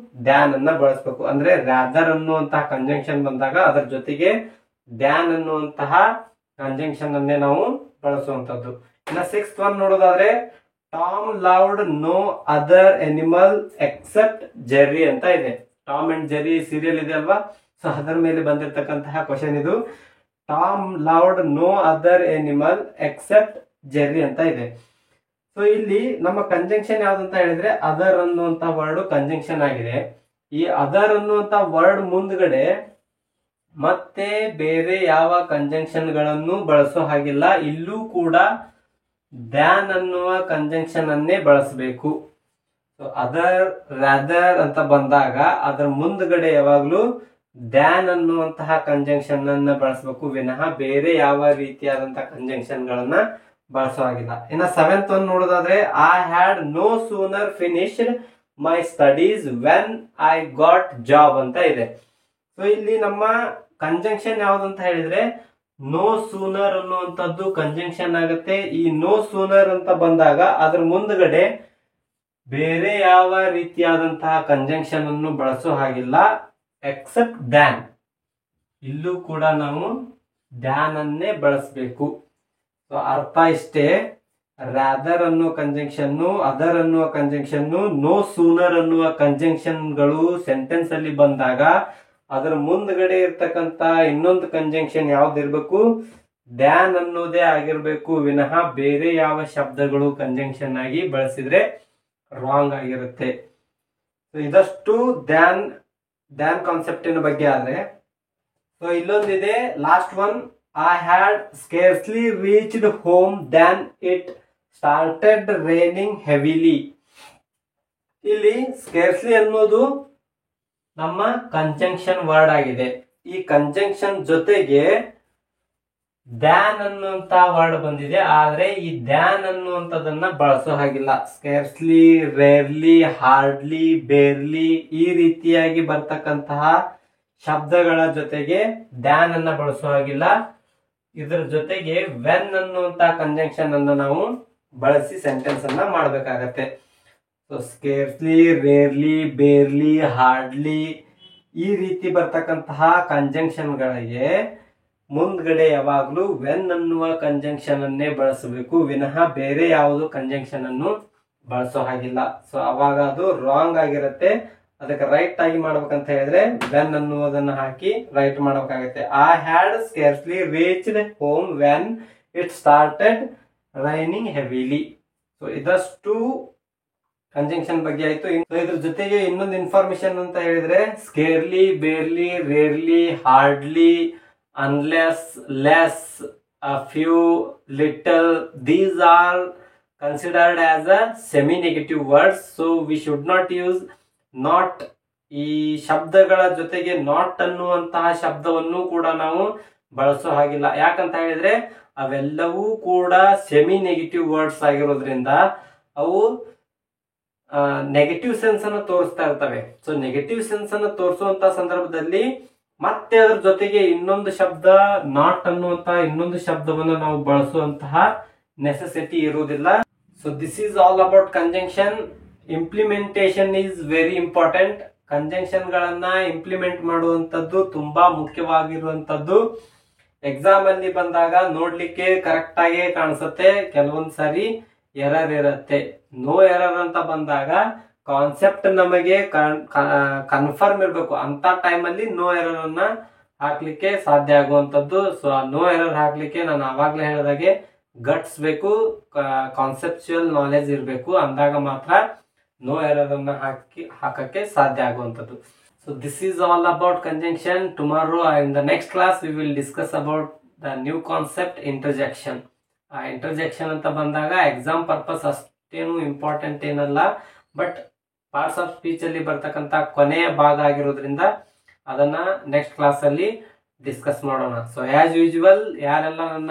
ದ್ಯಾನ್ ಅನ್ನ ಬಳಸಬೇಕು. ಅಂದ್ರೆ ರಾದರ್ ಅನ್ನುವಂತಹ ಕಂಜಂಕ್ಷನ್ ಬಂದಾಗ ಅದರ ಜೊತೆಗೆ ದ್ಯಾನ್ ಅನ್ನುವಂತಹ ಕಂಜಂಕ್ಷನ್ ಅನ್ನೇ ನಾವು ಬಳಸುವಂತದ್ದು. ಇನ್ನ ಸಿಕ್ಸ್ತ್ ಒನ್ ನೋಡೋದಾದ್ರೆ, Tom loved no other animal except Jerry ಅಂತ ಇದೆ. ಟಾಮ್ ಅಂಡ್ ಜೆರ್ರಿ ಸೀರಿಯಲ್ ಇದೆ ಅಲ್ವಾ, ಸೊ ಅದರ ಮೇಲೆ ಬಂದಿರತಕ್ಕಂತಹ ಕ್ವಶನ್ ಇದು. Tom loved no other animal except Jerry ಅಂತ ಇದೆ. ಸೊ ಇಲ್ಲಿ ನಮ್ಮ ಕಂಜಂಕ್ಷನ್ ಯಾವ್ದಂತ ಹೇಳಿದ್ರೆ, ಅದರ್ ಅನ್ನುವಂತ ವರ್ಡ್ ಕಂಜಂಕ್ಷನ್ ಆಗಿದೆ. ಈ ಅದರ್ ಅನ್ನುವಂತ ವರ್ಡ್ ಮುಂದ್ಗಡೆ ಮತ್ತೆ ಬೇರೆ ಯಾವ ಕಂಜಂಕ್ಷನ್ ಗಳನ್ನು ಬಳಸೋ ಹಾಗಿಲ್ಲ. ಇಲ್ಲೂ ಕೂಡ ದ್ಯಾನ್ ಅನ್ನುವ ಕಂಜಂಕ್ಷನ್ ಅನ್ನೇ ಬಳಸಬೇಕು. ಸೊ ಅದರ್ ರಾದರ್ ಅಂತ ಬಂದಾಗ ಅದರ ಮುಂದ್ಗಡೆ ಯಾವಾಗ್ಲೂ ದ್ಯಾನ್ ಅನ್ನುವಂತಹ ಕಂಜಂಕ್ಷನ್ ಅನ್ನ ಬಳಸಬೇಕು ವಿನಃ ಬೇರೆ ಯಾವ ರೀತಿಯಾದಂತಹ ಕಂಜಂಕ್ಷನ್ ಗಳನ್ನ ಬಳಸೋ ಹಾಗಿಲ್ಲ. ಇನ್ನ ಸೆವೆಂತ್ ಒನ್ ನೋಡೋದಾದ್ರೆ, I had no sooner finished my studies when I got job ಅಂತ ಇದೆ. ಸೊ ಇಲ್ಲಿ ನಮ್ಮ ಕಂಜಂಕ್ಷನ್ ಯಾವ್ದಂತ ಹೇಳಿದ್ರೆ, ನೋ ಸೂನರ್ ಅನ್ನುವಂಥದ್ದು ಕಂಜಂಕ್ಷನ್ ಆಗುತ್ತೆ. ಈ ನೋ ಸೂನರ್ ಅಂತ ಬಂದಾಗ ಅದ್ರ ಮುಂದ್ಗಡೆ ಬೇರೆ ಯಾವ ರೀತಿಯಾದಂತಹ ಕಂಜಂಕ್ಷನ್ ಅನ್ನು ಬಳಸೋ ಹಾಗಿಲ್ಲ ಎಕ್ಸೆಪ್ಟ್ ದ್ಯಾನ್. ಇಲ್ಲೂ ಕೂಡ ನಾವು ದ್ಯಾನ್ ಅನ್ನೇ ಬಳಸಬೇಕು. ಸೊ ಅರ್ಥ ಇಷ್ಟೇ, ರಾದರ್ ಅನ್ನುವ ಕಂಜಂಕ್ಷನ್, ಅದರ್ ಅನ್ನುವ ಕಂಜಂಕ್ಷನ್, ನೋ ಸೂನರ್ ಅನ್ನುವ ಕಂಜಂಕ್ಷನ್ ಗಳು ಸೆಂಟೆನ್ಸ್ ಅಲ್ಲಿ ಬಂದಾಗ ಅದರ ಮುಂದ್ಗಡೆ ಇರ್ತಕ್ಕಂತ ಇನ್ನೊಂದು ಕಂಜಂಕ್ಷನ್ ಯಾವ್ದಿರ್ಬೇಕು? ದ್ಯಾನ್ ಅನ್ನೋದೇ ಆಗಿರ್ಬೇಕು ವಿನಃ ಬೇರೆ ಯಾವ ಶಬ್ದಗಳು ಕಂಜಂಕ್ಷನ್ ಆಗಿ ಬಳಸಿದ್ರೆ ರಾಂಗ್ ಆಗಿರುತ್ತೆ. ಇದಷ್ಟು ದ್ಯಾನ್ ಕಾನ್ಸೆಪ್ಟಿನ ಬಗ್ಗೆ ಆದ್ರೆ, ಸೊ ಇಲ್ಲೊಂದಿದೆ last one, I had scarcely reached home than it started raining heavily. ಇಲ್ಲಿ ಸ್ಕೇರ್ಸ್ಲಿ ಅನ್ನೋದು ನಮ್ಮ ಕಂಜಂಕ್ಷನ್ ವರ್ಡ್ ಆಗಿದೆ. ಈ ಕಂಜಂಕ್ಷನ್ ಜೊತೆಗೆ ದ್ಯಾನ್ ಅನ್ನುವಂತ ವರ್ಡ್ ಬಂದಿದೆ, ಆದ್ರೆ ಈ ದ್ಯಾನ್ ಅನ್ನುವಂಥದ್ದನ್ನ ಬಳಸೋ ಹಾಗಿಲ್ಲ. ಸ್ಕೇರ್ಸ್ಲಿ, ರೇರ್ಲಿ, ಹಾರ್ಡ್ಲಿ, ಬೇರ್ಲಿ ಈ ರೀತಿಯಾಗಿ ಬರ್ತಕ್ಕಂತಹ ಶಬ್ದಗಳ ಜೊತೆಗೆ ದ್ಯಾನ್ ಅನ್ನ ಬಳಸೋ ಹಾಗಿಲ್ಲ. ಇದರ ಜೊತೆಗೆ ವೆನ್ ಅನ್ನುವಂತ ಕಂಜಂಕ್ಷನ್ ಅನ್ನ ನಾವು ಬಳಸಿ ಸೆಂಟೆನ್ಸ್ ಅನ್ನ ಮಾಡ್ಬೇಕಾಗತ್ತೆ. So scarcely, rarely, barely, hardly ಈ ರೀತಿ ಬರ್ತಕ್ಕಂತಹ ಕಂಜಂಕ್ಷನ್ಗಳಿಗೆ ಮುಂದ್ಗಡೆ ಯಾವಾಗ್ಲೂ ವೆನ್ ಅನ್ನುವ ಕಂಜಂಕ್ಷನ್ ಅನ್ನೇ ಬಳಸಬೇಕು, ವಿನಃ ಬೇರೆ ಯಾವುದು ಕಂಜಂಕ್ಷನ್ ಅನ್ನು ಬಳಸೋ ಹಾಗಿಲ್ಲ. ಸೊ ಅವಾಗ ಅದು ರಾಂಗ್ ಆಗಿರುತ್ತೆ. ಅದಕ್ಕೆ ರೈಟ್ ಆಗಿ ಮಾಡ್ಬೇಕಂತ ಹೇಳಿದ್ರೆ ವೆನ್ ಅನ್ನುವುದನ್ನ ಹಾಕಿ ರೈಟ್ ಮಾಡ್ಬೇಕಾಗತ್ತೆ. I had scarcely reached home when it started raining heavily. So ಇದಷ್ಟು ಕಂಜಂಕ್ಷನ್ ಬಗ್ಗೆ ಆಯ್ತು. ಇದ್ರ ಜೊತೆಗೆ ಇನ್ನೊಂದು ಇನ್ಫಾರ್ಮೇಶನ್ ಅಂತ ಹೇಳಿದ್ರೆ scarcely, barely, rarely, hardly, unless, less, a few, little, these are considered as a semi-negative words. So we should not use not. ಈ ಶಬ್ದಗಳ ಜೊತೆಗೆ ನಾಟ್ ಅನ್ನುವಂತಹ ಶಬ್ದವನ್ನು ಕೂಡ ನಾವು ಬಳಸೋ ಹಾಗಿಲ್ಲ. ಯಾಕಂತ ಹೇಳಿದ್ರೆ ಅವೆಲ್ಲವೂ ಕೂಡ ಸೆಮಿ ನೆಗೆಟಿವ್ ವರ್ಡ್ಸ್ ಆಗಿರೋದ್ರಿಂದ ಅವು ನೆಗೆಟಿವ್ ಸೆನ್ಸ್ ಅನ್ನು ತೋರಿಸ್ತಾ ಇರ್ತವೆ. ಸೊ ನೆಗೆಟಿವ್ ಸೆನ್ಸ್ ಅನ್ನು ತೋರಿಸುವಂತ ಸಂದರ್ಭದಲ್ಲಿ ಮತ್ತೆ ಅದ್ರ ಜೊತೆಗೆ ಇನ್ನೊಂದು ಶಬ್ದ ನಾಟ್ ಅನ್ನುವಂತಹ ಇನ್ನೊಂದು ಶಬ್ದವನ್ನು ನಾವು ಬಳಸುವಂತಹ ನೆಸೆಸಿಟಿ ಇರುವುದಿಲ್ಲ. So this is all about conjunction. Implementation is very important. Conjunction ಗಳನ್ನ ಇಂಪ್ಲಿಮೆಂಟ್ ಮಾಡುವಂತದ್ದು ತುಂಬಾ ಮುಖ್ಯವಾಗಿರುವಂತದ್ದು. ಎಕ್ಸಾಮ್ ಅಲ್ಲಿ ಬಂದಾಗ ನೋಡ್ಲಿಕ್ಕೆ ಕರೆಕ್ಟ್ ಆಗಿ ಕಾಣಿಸುತ್ತೆ, ಕೆಲವೊಂದ್ ಸಾರಿ ಎರರ್ ಇರುತ್ತೆ. ನೋ ಎರರ್ ಅಂತ ಬಂದಾಗ ಕಾನ್ಸೆಪ್ಟ್ ನಮಗೆ ಕನ್ಫರ್ಮ್ ಇರಬೇಕು. ಅಂತ ಟೈಮ್ ಅಲ್ಲಿ ನೋ ಎರರ್ ಅನ್ನ ಹಾಕ್ಲಿಕ್ಕೆ ಸಾಧ್ಯ ಆಗುವಂತದ್ದು. ಸೊ ಆ ನೋ ಎರರ್ ಹಾಕ್ಲಿಕ್ಕೆ ನಾನು ಆವಾಗ್ಲೇ ಹೇಳಿದಾಗೆ ಗಟ್ಸ್ ಬೇಕು, ಕಾನ್ಸೆಪ್ಚುಯಲ್ ನಾಲೆಜ್ ಇರಬೇಕು. ಅಂದಾಗ ಮಾತ್ರ ನೋ ಎರರ್ ಅನ್ನ ಹಾಕಕ್ಕೆ ಸಾಧ್ಯ ಆಗುವಂತದ್ದು. So this is all about conjunction. Tomorrow in the next class we will discuss about the new concept interjection. ಆ ಇಂಟರ್ಜೆಕ್ಷನ್ ಅಂತ ಬಂದಾಗ ಎಕ್ಸಾಮ್ ಪರ್ಪಸ್ ಅಷ್ಟೇನು ಇಂಪಾರ್ಟೆಂಟ್ ಏನಲ್ಲ, ಬಟ್ ಪಾರ್ಟ್ಸ್ ಆಫ್ ಸ್ಪೀಚ್ ಅಲ್ಲಿ ಬರ್ತಕ್ಕಂತ ಕೊನೆಯ ಭಾಗ ಆಗಿರೋದ್ರಿಂದ ಅದನ್ನ ನೆಕ್ಸ್ಟ್ ಕ್ಲಾಸ್ ಅಲ್ಲಿ ಡಿಸ್ಕಸ್ ಮಾಡೋಣ. ಸೊ ಆಸ್ ಯೂಶುವಲ್ ಯಾರೆಲ್ಲ ನನ್ನ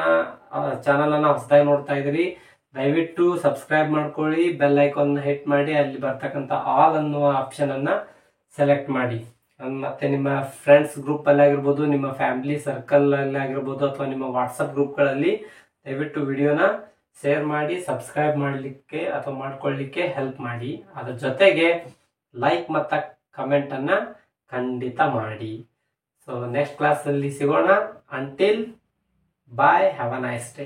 ಚಾನಲ್ ಅನ್ನ ಹೊಸದಾಗಿ ನೋಡ್ತಾ ಇದ್ರಿ, ದಯವಿಟ್ಟು ಸಬ್ಸ್ಕ್ರೈಬ್ ಮಾಡ್ಕೊಳ್ಳಿ, ಬೆಲ್ ಐಕಾನ್ ಹಿಟ್ ಮಾಡಿ, ಅಲ್ಲಿ ಬರ್ತಕ್ಕಂತ ಆಲ್ ಅನ್ನುವ ಆಪ್ಷನ್ ಅನ್ನ ಸೆಲೆಕ್ಟ್ ಮಾಡಿ. ಮತ್ತೆ ನಿಮ್ಮ ಫ್ರೆಂಡ್ಸ್ ಗ್ರೂಪ್ ಅಲ್ಲಿ ಆಗಿರ್ಬೋದು, ನಿಮ್ಮ ಫ್ಯಾಮಿಲಿ ಸರ್ಕಲ್ ಅಲ್ಲಿ ಆಗಿರ್ಬೋದು, ಅಥವಾ ನಿಮ್ಮ ವಾಟ್ಸಪ್ ಗ್ರೂಪ್ಗಳಲ್ಲಿ ದಯವಿಟ್ಟು ವಿಡಿಯೋನ ಶೇರ್ ಮಾಡಿ, ಸಬ್ಸ್ಕ್ರೈಬ್ ಮಾಡಲಿಕ್ಕೆ ಅಥವಾ ಮಾಡ್ಕೊಳ್ಳಿಕ್ಕೆ ಹೆಲ್ಪ್ ಮಾಡಿ. ಅದ್ರ ಜೊತೆಗೆ ಲೈಕ್ ಮತ್ತು ಕಮೆಂಟ್ ಅನ್ನ ಖಂಡಿತ ಮಾಡಿ. ಸೊ ನೆಕ್ಸ್ಟ್ ಕ್ಲಾಸ್ ಅಲ್ಲಿ ಸಿಗೋಣ. Until bye, have a nice day.